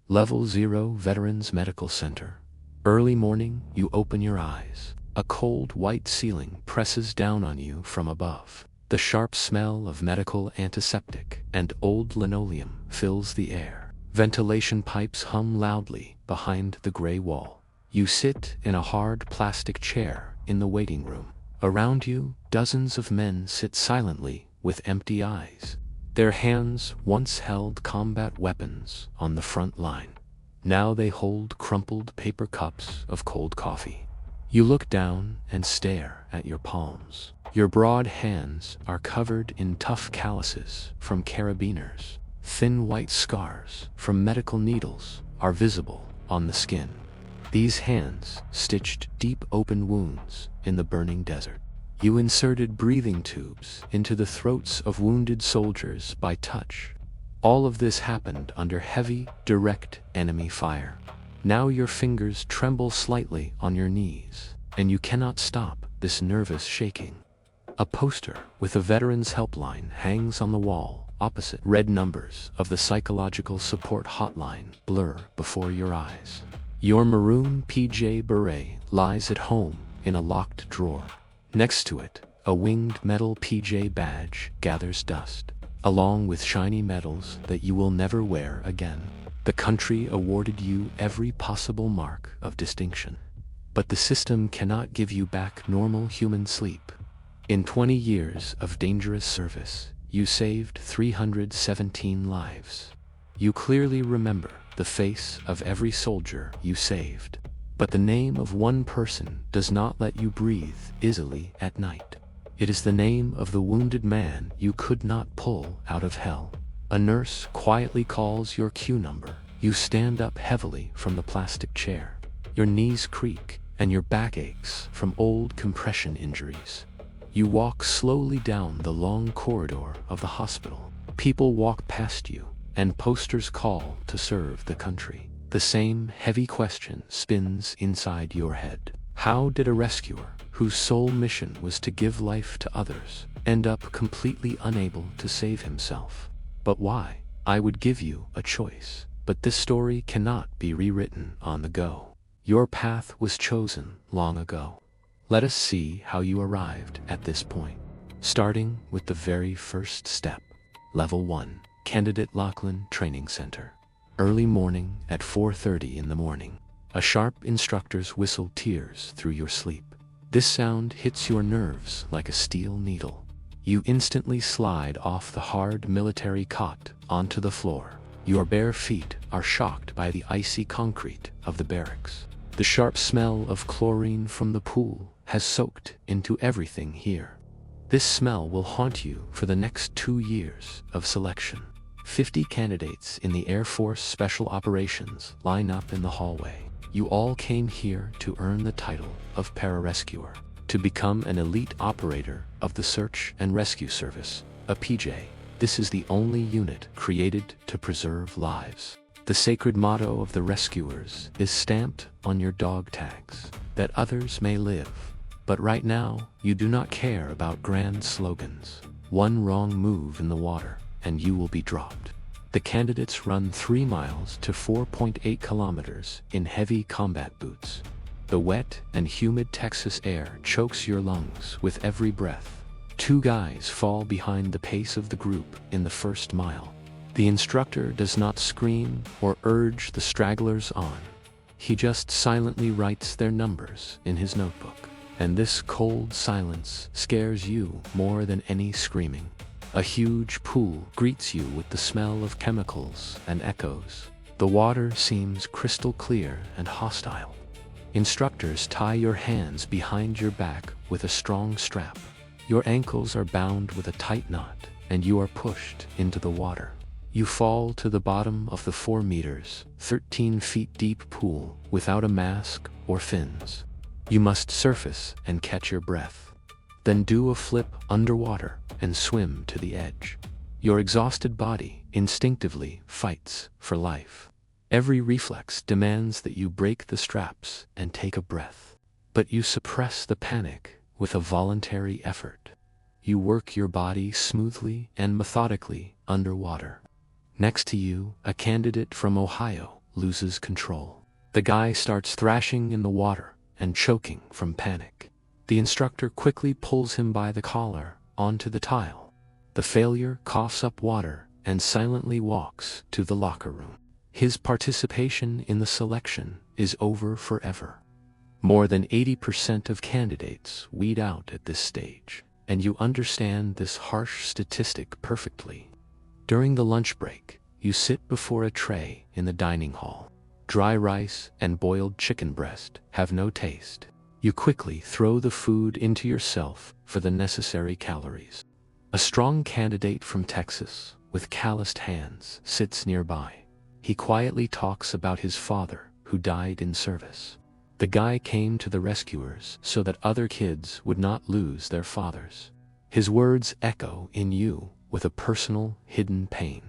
Level 0 Veterans Medical Center. Early morning, you open your eyes. A cold white ceiling presses down on you from above. The sharp smell of medical antiseptic and old linoleum fills the air. Ventilation pipes hum loudly behind the gray wall. You sit in a hard plastic chair in the waiting room. Around you, dozens of men sit silently with empty eyes. Their hands once held combat weapons on the front line. Now they hold crumpled paper cups of cold coffee. You look down and stare at your palms. Your broad hands are covered in tough calluses from carabiners. Thin white scars from medical needles are visible on the skin. These hands stitched deep open wounds in the burning desert. You inserted breathing tubes into the throats of wounded soldiers by touch. All of this happened under heavy, direct enemy fire. Now your fingers tremble slightly on your knees, and you cannot stop this nervous shaking. A poster with a veterans helpline hangs on the wall opposite. Red numbers of the psychological support hotline blur before your eyes. Your maroon PJ beret lies at home in a locked drawer. Next to it, a winged metal PJ badge gathers dust, along with shiny medals that you will never wear again. The country awarded you every possible mark of distinction, but the system cannot give you back normal human sleep. In 20 years of dangerous service, you saved 317 lives. You clearly remember the face of every soldier you saved, but the name of one person does not let you breathe easily at night. It is the name of the wounded man you could not pull out of hell. A nurse quietly calls your queue number. You stand up heavily from the plastic chair. Your knees creak and your back aches from old compression injuries. You walk slowly down the long corridor of the hospital. People walk past you, and posters call to serve the country. The same heavy question spins inside your head. How did a rescuer, whose sole mission was to give life to others, end up completely unable to save himself? But why? I would give you a choice, but this story cannot be rewritten on the go. Your path was chosen long ago. Let us see how you arrived at this point. Starting with the very first step. Level 1, Candidate Lachlan Training Center. Early morning at 4:30 in the morning. A sharp instructor's whistle tears through your sleep. This sound hits your nerves like a steel needle. You instantly slide off the hard military cot onto the floor. Your bare feet are shocked by the icy concrete of the barracks. The sharp smell of chlorine from the pool has soaked into everything here. This smell will haunt you for the next 2 years of selection. 50 candidates in the Air Force Special Operations line up in the hallway. You all came here to earn the title of pararescuer, to become an elite operator of the Search and Rescue Service, a PJ. This is the only unit created to preserve lives. The sacred motto of the rescuers is stamped on your dog tags, that others may live. But right now, you do not care about grand slogans. One wrong move in the water, and you will be dropped. The candidates run 3 miles to 4.8 kilometers in heavy combat boots. The wet and humid Texas air chokes your lungs with every breath. 2 guys fall behind the pace of the group in the first mile. The instructor does not scream or urge the stragglers on. He just silently writes their numbers in his notebook. And this cold silence scares you more than any screaming. A huge pool greets you with the smell of chemicals and echoes. The water seems crystal clear and hostile. Instructors tie your hands behind your back with a strong strap. Your ankles are bound with a tight knot, and you are pushed into the water. You fall to the bottom of the 4 meters, 13 feet deep pool without a mask or fins. You must surface and catch your breath. Then do a flip underwater and swim to the edge. Your exhausted body instinctively fights for life. Every reflex demands that you break the straps and take a breath. But you suppress the panic with a voluntary effort. You work your body smoothly and methodically underwater. Next to you, a candidate from Ohio loses control. The guy starts thrashing in the water and choking from panic. The instructor quickly pulls him by the collar onto the tile. The failure coughs up water and silently walks to the locker room. His participation in the selection is over forever. More than 80% of candidates weed out at this stage, and you understand this harsh statistic perfectly. During the lunch break, you sit before a tray in the dining hall. Dry rice and boiled chicken breast have no taste. You quickly throw the food into yourself for the necessary calories. A strong candidate from Texas, with calloused hands, sits nearby. He quietly talks about his father, who died in service. The guy came to the rescuers so that other kids would not lose their fathers. His words echo in you with a personal, hidden pain.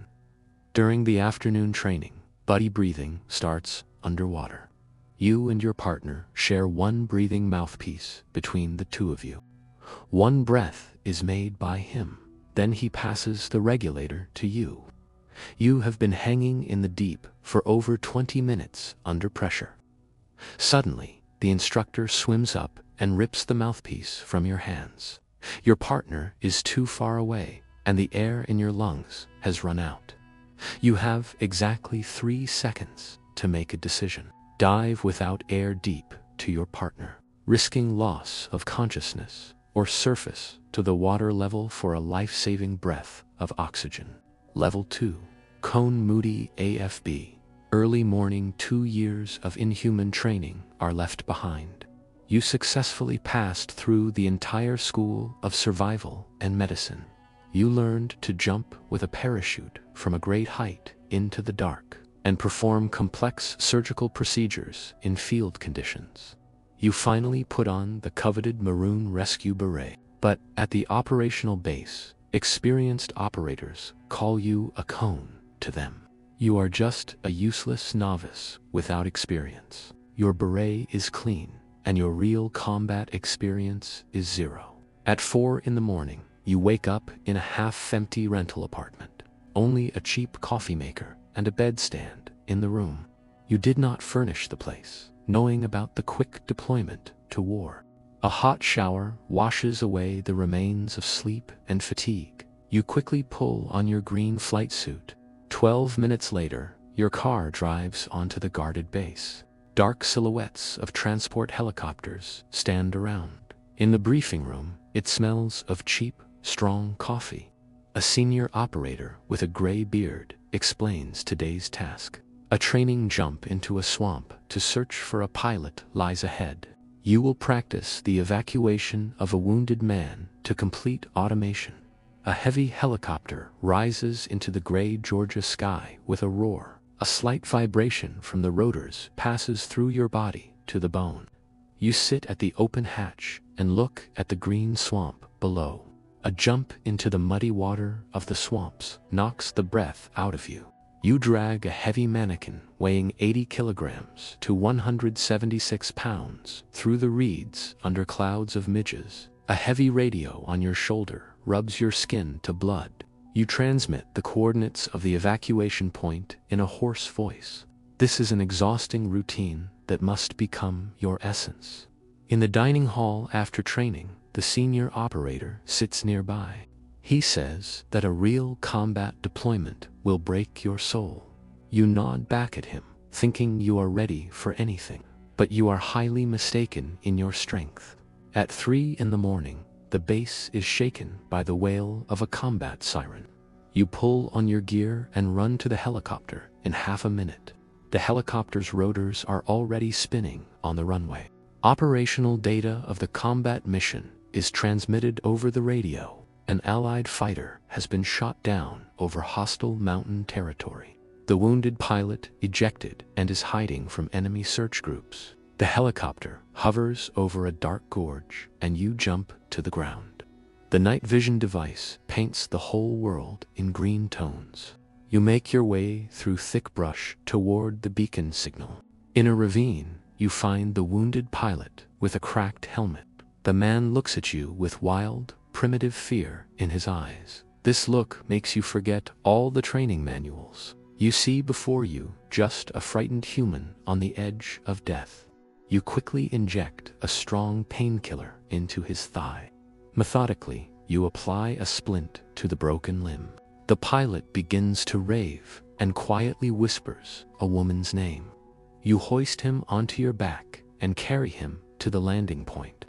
During the afternoon training, buddy breathing starts underwater. You and your partner share one breathing mouthpiece between the two of you. One breath is made by him. Then he passes the regulator to you. You have been hanging in the deep for over 20 minutes under pressure. Suddenly, the instructor swims up and rips the mouthpiece from your hands. Your partner is too far away, and the air in your lungs has run out. You have exactly 3 seconds to make a decision. Dive without air deep to your partner, risking loss of consciousness, or surface to the water level for a life-saving breath of oxygen. Level 2. Cone Moody AFB. Early morning. 2 years of inhuman training are left behind. You successfully passed through the entire school of survival and medicine. You learned to jump with a parachute from a great height into the dark and perform complex surgical procedures in field conditions. You finally put on the coveted maroon rescue beret. But at the operational base, experienced operators call you a cone to them. You are just a useless novice without experience. Your beret is clean, and your real combat experience is 0. At 4 in the morning, you wake up in a half-empty rental apartment. Only a cheap coffee maker and a bedstand in the room. You did not furnish the place, knowing about the quick deployment to war. A hot shower washes away the remains of sleep and fatigue. You quickly pull on your green flight suit. 12 minutes later, your car drives onto the guarded base. Dark silhouettes of transport helicopters stand around. In the briefing room, it smells of cheap, strong coffee. A senior operator with a gray beard explains today's task. A training jump into a swamp to search for a pilot lies ahead. You will practice the evacuation of a wounded man to complete automation. A heavy helicopter rises into the gray Georgia sky with a roar. A slight vibration from the rotors passes through your body to the bone. You sit at the open hatch and look at the green swamp below. A jump into the muddy water of the swamps knocks the breath out of you. You drag a heavy mannequin weighing 80 kilograms to 176 pounds through the reeds under clouds of midges. A heavy radio on your shoulder rubs your skin to blood. You transmit the coordinates of the evacuation point in a hoarse voice. This is an exhausting routine that must become your essence. In the dining hall after training, the senior operator sits nearby. He says that a real combat deployment will break your soul. You nod back at him, thinking you are ready for anything, but you are highly mistaken in your strength. At 3 in the morning, the base is shaken by the wail of a combat siren. You pull on your gear and run to the helicopter in half a minute. The helicopter's rotors are already spinning on the runway. Operational data of the combat mission is transmitted over the radio. An Allied fighter has been shot down over hostile mountain territory. The wounded pilot ejected and is hiding from enemy search groups. The helicopter hovers over a dark gorge and you jump to the ground. The night vision device paints the whole world in green tones. You make your way through thick brush toward the beacon signal. In a ravine, you find the wounded pilot with a cracked helmet. The man looks at you with wild, primitive fear in his eyes. This look makes you forget all the training manuals. You see before you just a frightened human on the edge of death. You quickly inject a strong painkiller into his thigh. Methodically, you apply a splint to the broken limb. The pilot begins to rave and quietly whispers a woman's name. You hoist him onto your back and carry him to the landing point.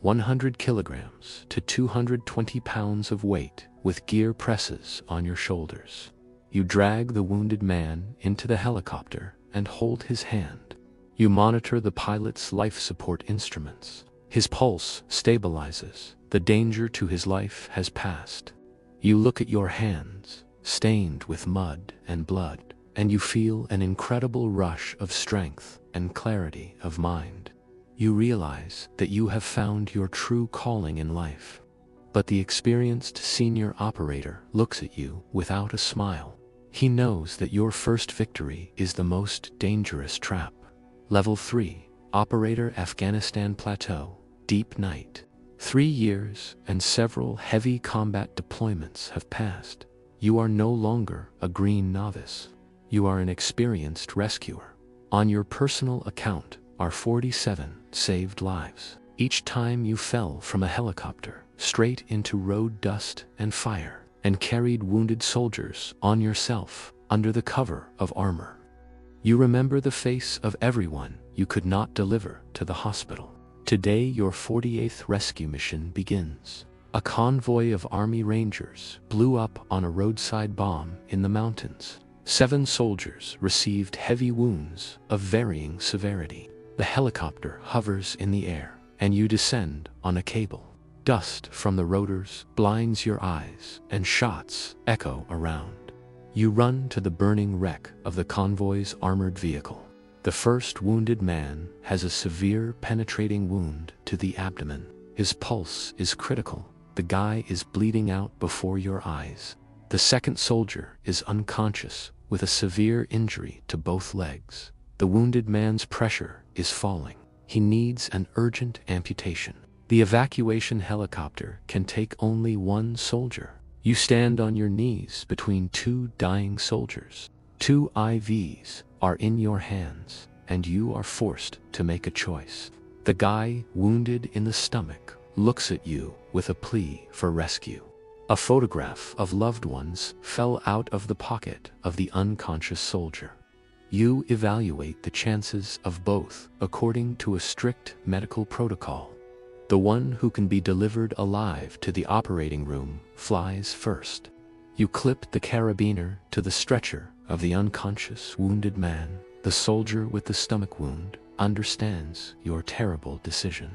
100 kilograms to 220 pounds of weight with gear presses on your shoulders. You drag the wounded man into the helicopter and hold his hand. You monitor the pilot's life support instruments. His pulse stabilizes. The danger to his life has passed. You look at your hands, stained with mud and blood, and you feel an incredible rush of strength and clarity of mind. You realize that you have found your true calling in life. But the experienced senior operator looks at you without a smile. He knows that your first victory is the most dangerous trap. Level 3, Operator Afghanistan Plateau, Deep Night. 3 years and several heavy combat deployments have passed. You are no longer a green novice. You are an experienced rescuer. On your personal account are 47 saved lives. Each time you fell from a helicopter straight into road dust and fire, and carried wounded soldiers on yourself under the cover of armor. You remember the face of everyone you could not deliver to the hospital. Today your 48th rescue mission begins. A convoy of Army Rangers blew up on a roadside bomb in the mountains. 7 soldiers received heavy wounds of varying severity. The helicopter hovers in the air, and you descend on a cable. Dust from the rotors blinds your eyes, and shots echo around. You run to the burning wreck of the convoy's armored vehicle. The first wounded man has a severe penetrating wound to the abdomen. His pulse is critical. The guy is bleeding out before your eyes. The second soldier is unconscious with a severe injury to both legs. The wounded man's pressure is falling. He needs an urgent amputation. The evacuation helicopter can take only 1 soldier. You stand on your knees between 2 dying soldiers. 2 IVs are in your hands, and you are forced to make a choice. The guy wounded in the stomach looks at you with a plea for rescue. A photograph of loved ones fell out of the pocket of the unconscious soldier. You evaluate the chances of both according to a strict medical protocol. The one who can be delivered alive to the operating room flies first. You clip the carabiner to the stretcher of the unconscious wounded man. The soldier with the stomach wound understands your terrible decision.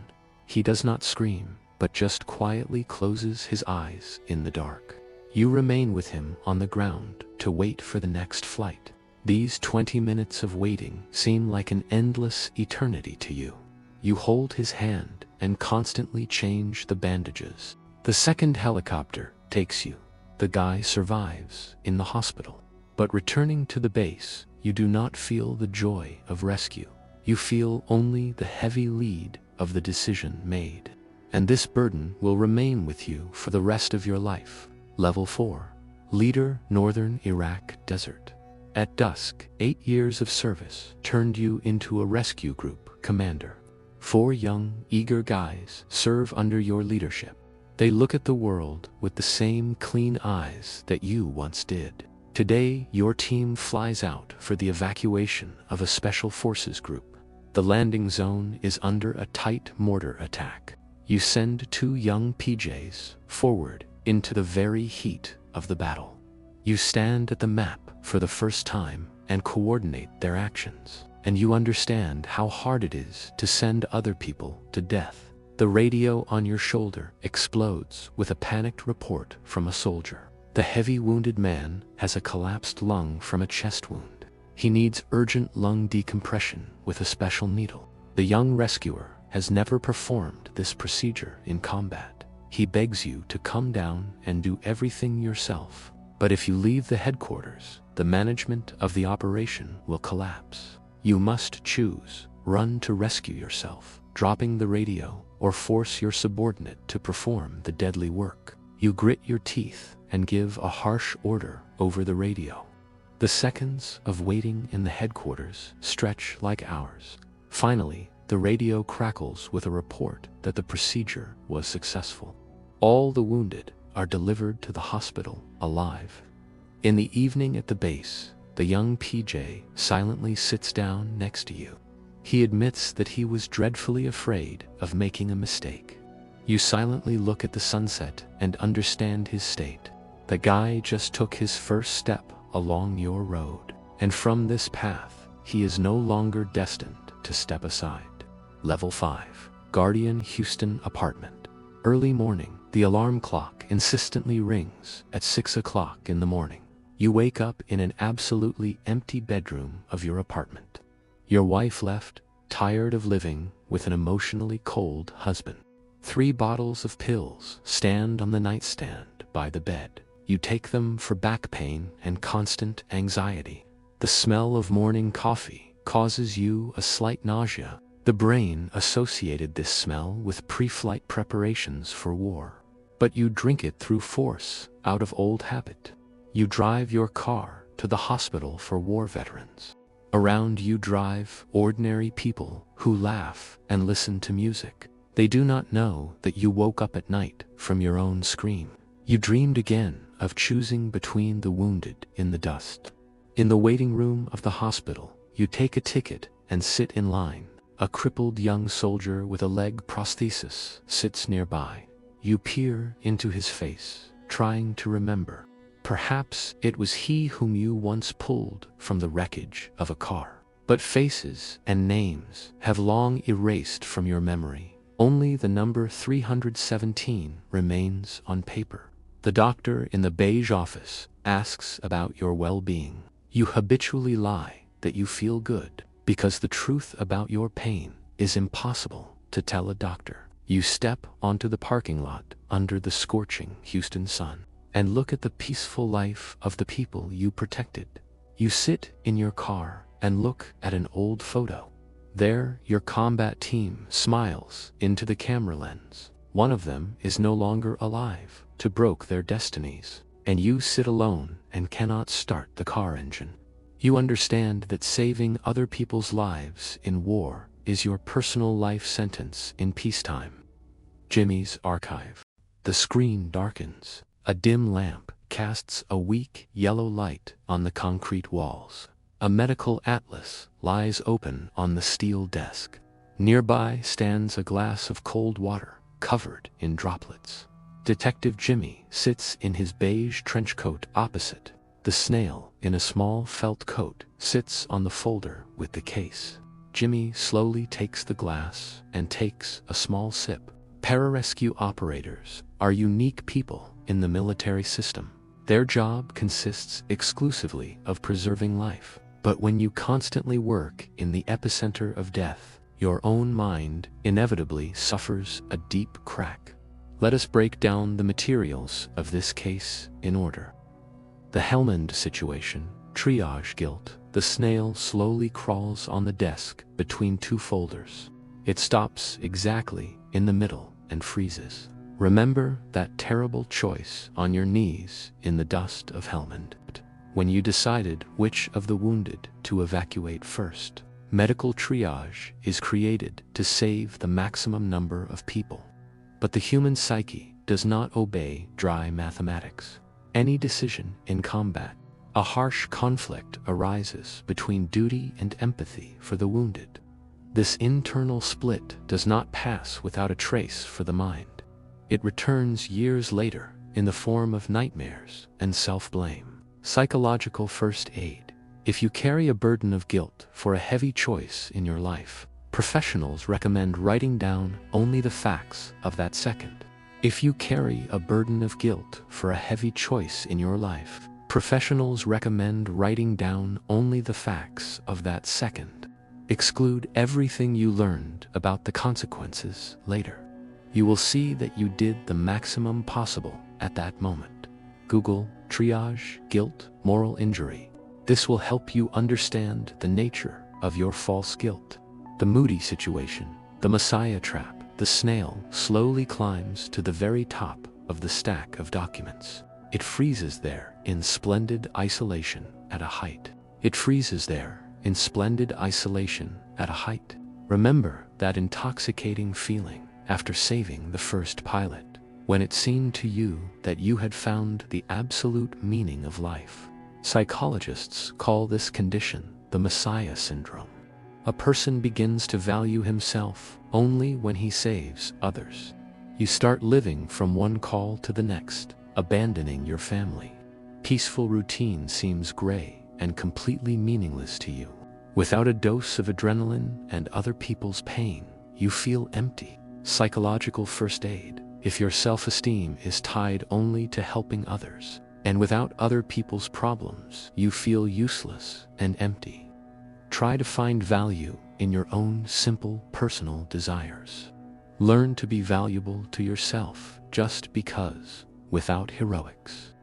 He does not scream, but just quietly closes his eyes in the dark. You remain with him on the ground to wait for the next flight. These 20 minutes of waiting seem like an endless eternity to you. You hold his hand and constantly change the bandages. The second helicopter takes you. The guy survives in the hospital. But returning to the base, you do not feel the joy of rescue. You feel only the heavy lead of the decision made. And this burden will remain with you for the rest of your life. Level 4. Leader, Northern Iraq Desert. At dusk, 8 years of service turned you into a rescue group commander. 4 young, eager guys serve under your leadership. They look at the world with the same clean eyes that you once did. Today, your team flies out for the evacuation of a special forces group. The landing zone is under a tight mortar attack. You send 2 young PJs forward into the very heat of the battle. You stand at the map for the first time and coordinate their actions. And you understand how hard it is to send other people to death. The radio on your shoulder explodes with a panicked report from a soldier. The heavy wounded man has a collapsed lung from a chest wound. He needs urgent lung decompression with a special needle. The young rescuer has never performed this procedure in combat. He begs you to come down and do everything yourself. But if you leave the headquarters, the management of the operation will collapse. You must choose: run to rescue yourself, dropping the radio, or force your subordinate to perform the deadly work. You grit your teeth and give a harsh order over the radio. The seconds of waiting in the headquarters stretch like hours. Finally, the radio crackles with a report that the procedure was successful. All the wounded are delivered to the hospital alive. In the evening at the base, the young PJ silently sits down next to you. He admits that he was dreadfully afraid of making a mistake. You silently look at the sunset and understand his state. The guy just took his first step along your road, and from this path, he is no longer destined to step aside. Level 5, Guardian Houston Apartment. Early morning, the alarm clock insistently rings at 6 o'clock in the morning. You wake up in an absolutely empty bedroom of your apartment. Your wife left, tired of living with an emotionally cold husband. 3 bottles of pills stand on the nightstand by the bed. You take them for back pain and constant anxiety. The smell of morning coffee causes you a slight nausea. The brain associated this smell with pre-flight preparations for war. But you drink it through force, out of old habit. You drive your car to the hospital for war veterans. Around you drive ordinary people who laugh and listen to music. They do not know that you woke up at night from your own scream. You dreamed again of choosing between the wounded in the dust. In the waiting room of the hospital, you take a ticket and sit in line. A crippled young soldier with a leg prosthesis sits nearby. You peer into his face, trying to remember. Perhaps it was he whom you once pulled from the wreckage of a car. But faces and names have long erased from your memory. Only the number 317 remains on paper. The doctor in the beige office asks about your well-being. You habitually lie that you feel good, because the truth about your pain is impossible to tell a doctor. You step onto the parking lot under the scorching Houston sun and look at the peaceful life of the people you protected. You sit in your car and look at an old photo. There, your combat team smiles into the camera lens. One of them is no longer alive to broke their destinies, and you sit alone and cannot start the car engine. You understand that saving other people's lives in war is your personal life sentence in peacetime. Jimmy's archive. The screen darkens. A dim lamp casts a weak yellow light on the concrete walls. A medical atlas lies open on the steel desk. Nearby stands a glass of cold water covered in droplets. Detective Jimmy sits in his beige trench coat opposite. The snail, in a small felt coat, sits on the folder with the case. Jimmy slowly takes the glass and takes a small sip. Pararescue operators are unique people in the military system. Their job consists exclusively of preserving life. But when you constantly work in the epicenter of death, your own mind inevitably suffers a deep crack. Let us break down the materials of this case in order. The Helmand situation, triage guilt. The snail slowly crawls on the desk between 2 folders. It stops exactly in the middle and freezes. Remember that terrible choice on your knees in the dust of Helmand, when you decided which of the wounded to evacuate first. Medical triage is created to save the maximum number of people. But the human psyche does not obey dry mathematics. Any decision in combat, a harsh conflict arises between duty and empathy for the wounded. This internal split does not pass without a trace for the mind. It returns years later in the form of nightmares and self-blame. Psychological first aid. If you carry a burden of guilt for a heavy choice in your life, professionals recommend writing down only the facts of that second. If you carry a burden of guilt for a heavy choice in your life, professionals recommend writing down only the facts of that second. Exclude everything you learned about the consequences later. You will see that you did the maximum possible at that moment. Google triage, guilt, moral injury. This will help you understand the nature of your false guilt. The Moody situation, the Messiah trap. The snail slowly climbs to the very top of the stack of documents. It freezes there in splendid isolation at a height. It freezes there, in splendid isolation, at a height. Remember that intoxicating feeling after saving the first pilot, when it seemed to you that you had found the absolute meaning of life. Psychologists call this condition the Messiah syndrome. A person begins to value himself only when he saves others. You start living from one call to the next, abandoning your family. Peaceful routine seems gray and completely meaningless to you. Without a dose of adrenaline and other people's pain, you feel empty. Psychological first aid. If your self-esteem is tied only to helping others, and without other people's problems, you feel useless and empty. Try to find value in your own simple personal desires. Learn to be valuable to yourself just because, without heroics.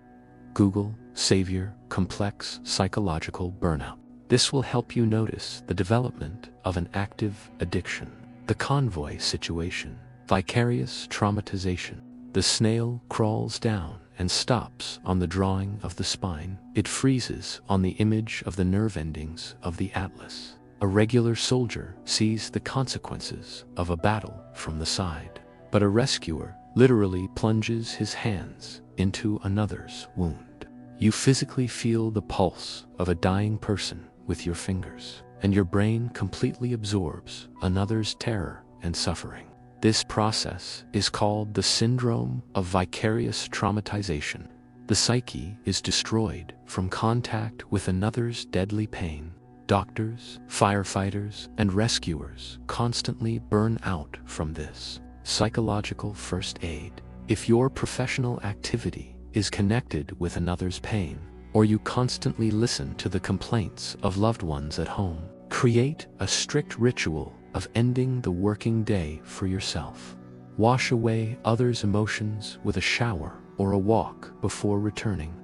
Google Savior Complex Psychological Burnout. This will help you notice the development of an active addiction. The convoy situation. Vicarious traumatization. The snail crawls down and stops on the drawing of the spine. It freezes on the image of the nerve endings of the atlas. A regular soldier sees the consequences of a battle from the side, but a rescuer literally plunges his hands into another's wound. You physically feel the pulse of a dying person with your fingers, and your brain completely absorbs another's terror and suffering. This process is called the syndrome of vicarious traumatization. The psyche is destroyed from contact with another's deadly pain. Doctors, firefighters, and rescuers constantly burn out from this. Psychological first aid. If your professional activity is connected with another's pain, or you constantly listen to the complaints of loved ones at home, create a strict ritual of ending the working day for yourself. Wash away others' emotions with a shower or a walk before returning.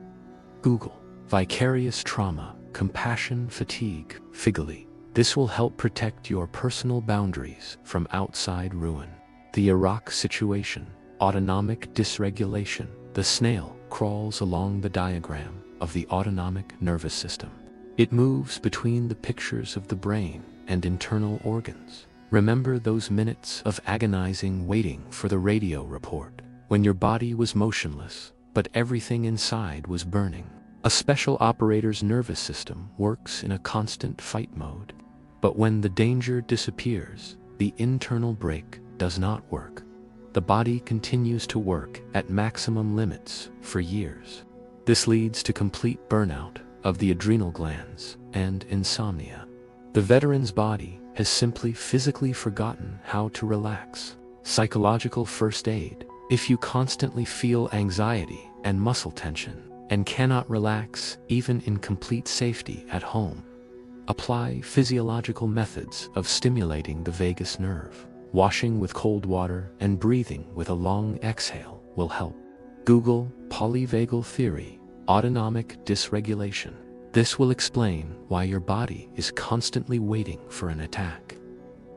Google vicarious trauma, compassion fatigue, fragility. This will help protect your personal boundaries from outside ruin. The Iraq situation, autonomic dysregulation. The snail crawls along the diagram of the autonomic nervous system. It moves between the pictures of the brain and internal organs. Remember those minutes of agonizing waiting for the radio report, when your body was motionless, but everything inside was burning. A special operator's nervous system works in a constant fight mode. But when the danger disappears, the internal brake does not work. The body continues to work at maximum limits for years. This leads to complete burnout of the adrenal glands and insomnia. The veteran's body has simply physically forgotten how to relax. Psychological first aid. If you constantly feel anxiety and muscle tension and cannot relax even in complete safety at home, apply physiological methods of stimulating the vagus nerve. Washing with cold water and breathing with a long exhale will help. Google polyvagal theory, autonomic dysregulation. This will explain why your body is constantly waiting for an attack.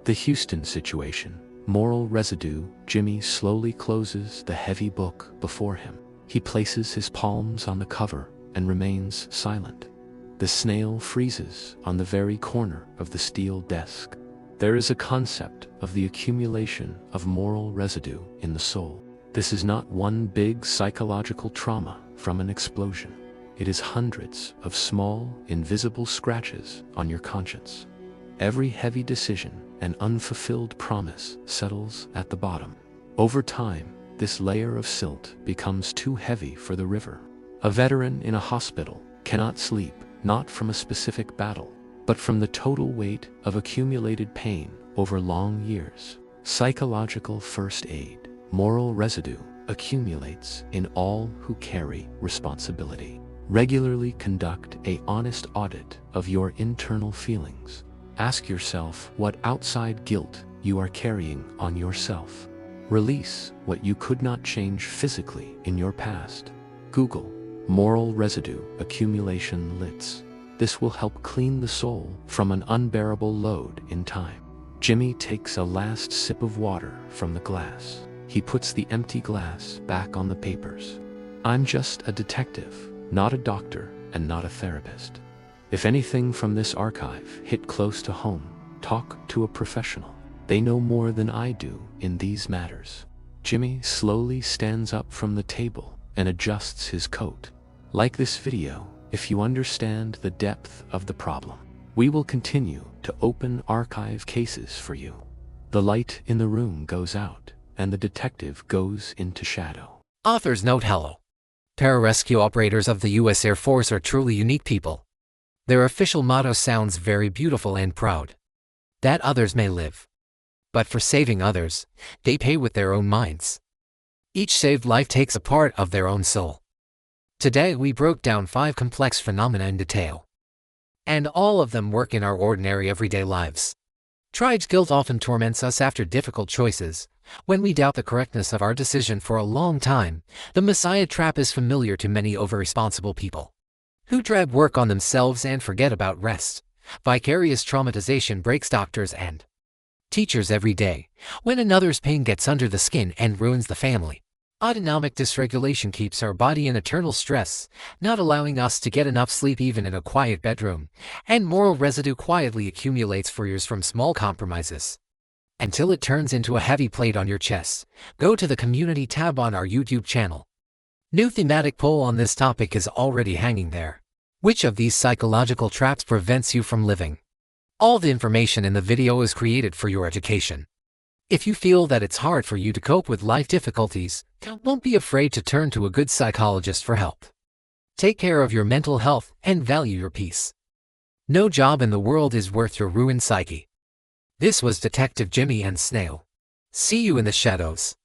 The Houston situation, moral residue. Jimmy slowly closes the heavy book before him. He places his palms on the cover and remains silent. The snail freezes on the very corner of the steel desk. There is a concept of the accumulation of moral residue in the soul. This is not one big psychological trauma from an explosion. It is hundreds of small, invisible scratches on your conscience. Every heavy decision and unfulfilled promise settles at the bottom. Over time, this layer of silt becomes too heavy for the river. A veteran in a hospital cannot sleep, not from a specific battle, but from the total weight of accumulated pain over long years. Psychological first aid. Moral residue accumulates in all who carry responsibility. Regularly conduct an honest audit of your internal feelings. Ask yourself what outside guilt you are carrying on yourself. Release what you could not change physically in your past. Google moral residue accumulation lists. This will help clean the soul from an unbearable load in time. Jimmy takes a last sip of water from the glass. He puts the empty glass back on the papers. I'm just a detective, not a doctor and not a therapist. If anything from this archive hit close to home, talk to a professional. They know more than I do in these matters. Jimmy slowly stands up from the table and adjusts his coat. Like this video, if you understand the depth of the problem, we will continue to open archive cases for you. The light in the room goes out, and the detective goes into shadow. Author's note: hello. Pararescue operators of the U.S. Air Force are truly unique people. Their official motto sounds very beautiful and proud. That others may live. But for saving others, they pay with their own minds. Each saved life takes a part of their own soul. Today we broke down 5 complex phenomena in detail. And all of them work in our ordinary everyday lives. Tried guilt often torments us after difficult choices. When we doubt the correctness of our decision for a long time, the Messiah trap is familiar to many over-responsible people who dread work on themselves and forget about rest. Vicarious traumatization breaks doctors and teachers every day, when another's pain gets under the skin and ruins the family. Autonomic dysregulation keeps our body in eternal stress, not allowing us to get enough sleep even in a quiet bedroom, and moral residue quietly accumulates for years from small compromises, until it turns into a heavy plate on your chest. Go to the community tab on our YouTube channel. New thematic poll on this topic is already hanging there. Which of these psychological traps prevents you from living? All the information in the video is created for your education. If you feel that it's hard for you to cope with life difficulties, don't be afraid to turn to a good psychologist for help. Take care of your mental health and value your peace. No job in the world is worth your ruined psyche. This was Detective Jimmy and Snail. See you in the shadows.